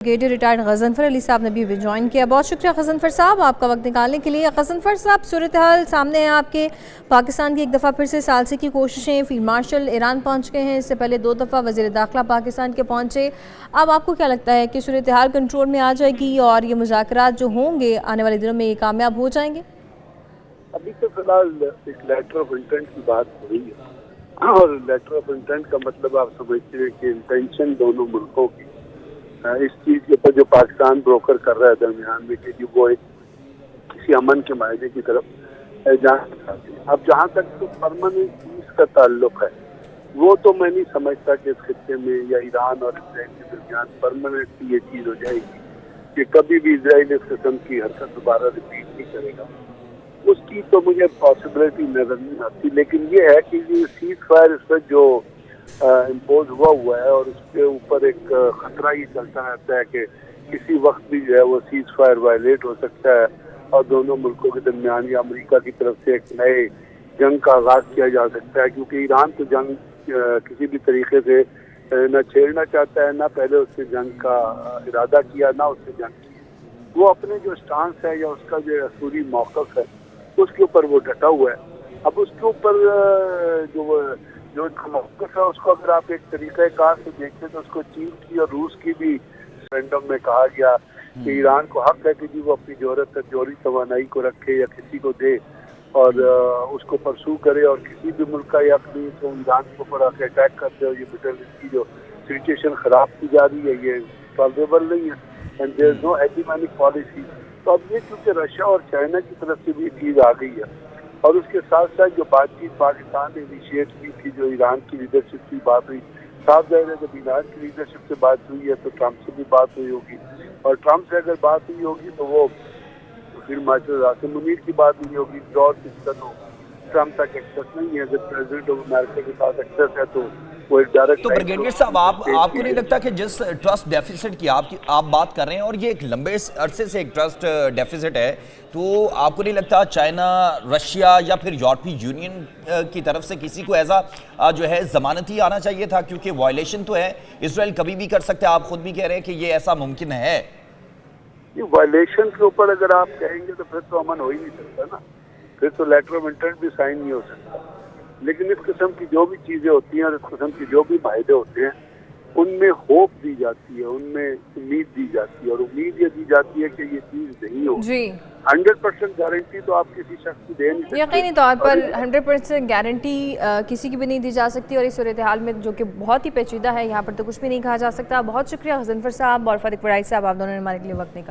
Brigadier retired Ghazanfar Ali साहब ने भी ज्वाइन किया। बहुत शुक्रिया गजनफर साहब आपका वक्त निकालने के लिए। गजनफर साहब, सूरत हाल सामने है आपके। पाकिस्तान की एक दफ़ा फिर से सालसी की कोशिशें, फील्ड मार्शल ईरान पहुंच गए हैं, इससे पहले 2 दफ़ा वज़ीर दाखिला पाकिस्तान के पहुंचे। अब आपको क्या लगता है कि सूरत हाल कंट्रोल में आ जाएगी और ये मुज़ाकरात जो होंगे आने वाले दिनों में ये कामयाब हो जाएंगे? अभी तो फिलहाल एक लेटर ऑफ इंटेंट की बात हो रही है और लेटर ऑफ इंटेंट का मतलब आप समझते हैं कि इंटेंशन दोनों मुल्कों की इस चीज के ऊपर जो पाकिस्तान ब्रोकर कर रहा है दरमियान में कि वो एक किसी अमन के मायने की तरफ जाना चाहते हैं। अब जहाँ तक तो परमानेंट पीस का ताल्लुक है वो तो मैं नहीं समझता कि इस खित्ते में या ईरान और इसराइल के दरमियान परमानेंटली ये चीज हो जाएगी कि कभी भी इसराइल इस किस्म की हरकत दोबारा रिपीट नहीं करेगा। उसकी तो मुझे पॉसिबिलिटी नजर नहीं आती, लेकिन ये है कि ये सीज फायर इस पर जो इम्पोज हुआ है और उसके ऊपर एक खतरा ही चलता रहता है कि किसी वक्त भी जो है वो सीज फायर वायलेट हो सकता है और दोनों मुल्कों के दरमियान या अमेरिका की तरफ से एक नए जंग का आगाज किया जा सकता है, क्योंकि ईरान तो जंग किसी भी तरीके से न छेड़ना चाहता है, ना पहले उससे जंग का इरादा किया, ना उससे जंग की। वो अपने जो स्टांस है या उसका जो असूली मौक़िफ़ है उसके ऊपर वो डटा हुआ है। अब उसके ऊपर जो मौक़िफ़ है उसको अगर आप एक तरीक़े कार से देखें तो उसको चीन की और रूस की भी रेफरेंडम में कहा गया कि ईरान को हक है कि जी वो अपनी जोहरी तवानाई को रखे या किसी को दे और उसको परसू करे और किसी भी मुल्क का या अपनी तो ईरान के ऊपर आके अटैक करते हो। ये मिडल ईस्ट की जो सिचुएशन ख़राब की जा रही है ये टॉलरेबल नहीं है and there is no hegemonic policy. तो अब ये क्योंकि रशिया और चाइना की तरफ से भी चीज़ आ गई है और उसके साथ साथ जो बातचीत पाकिस्तान ने इनिशिएट की थी, जो ईरान की लीडरशिप की बात हुई, साफ जाहिर है जब ईरान की लीडरशिप से बात हुई है तो ट्रंप से भी बात हुई होगी और ट्रंप से अगर बात हुई होगी तो वो फिर मार्शल आसिम मुनीर की बात हुई होगी। जॉर्ज सिस्टन हो, ट्रंप तक एक्सेस नहीं है, जब प्रेसिडेंट ऑफ अमेरिका के पास एक्सेस है तो वो एक डायरेक्ट। तो ब्रिगेडियर साहब, आपको नहीं लगता कि जिस ट्रस्ट डेफिसिट की आप बात कर रहे हैं और ये एक लंबे अरसे से एक ट्रस्ट डेफिसिट है, तो आपको नहीं लगता चाइना, रशिया या फिर यूरोपीय यूनियन की तरफ से किसी को ऐसा जो है जमानती आना चाहिए था? क्योंकि वायलेशन तो है, इसराइल कभी भी कर सकता है, आप खुद भी कह रहे हैं कि ये ऐसा मुमकिन है। वायलेशन के ऊपर अगर आप कहेंगे तो फिर तो अमन हो ही नहीं सकता ना, फिर तो लेटर ऑफ इंटेंट भी साइन नहीं हो सकता। लेकिन इस किस्म की जो भी चीज़ें होती हैं और इस किस्म की जो भी मायदे होते हैं उनमें होप दी जाती है, उनमें उम्मीद दी जाती है और उम्मीद ये दी जाती है कि ये चीज़ नहीं हो। 100% गारंटी तो आप किसी शख्स को दे नहीं सकते। यकीनी तौर पर 100% गारंटी किसी की भी नहीं दी जा सकती और इस सूरत हाल में जो कि बहुत ही पेचीदा है, यहाँ पर तो कुछ भी नहीं कहा जा सकता। बहुत शुक्रिया गजनफर साहब और फारिक वराई साहब, आप दोनों ने हमारे लिए वक्त निकाला।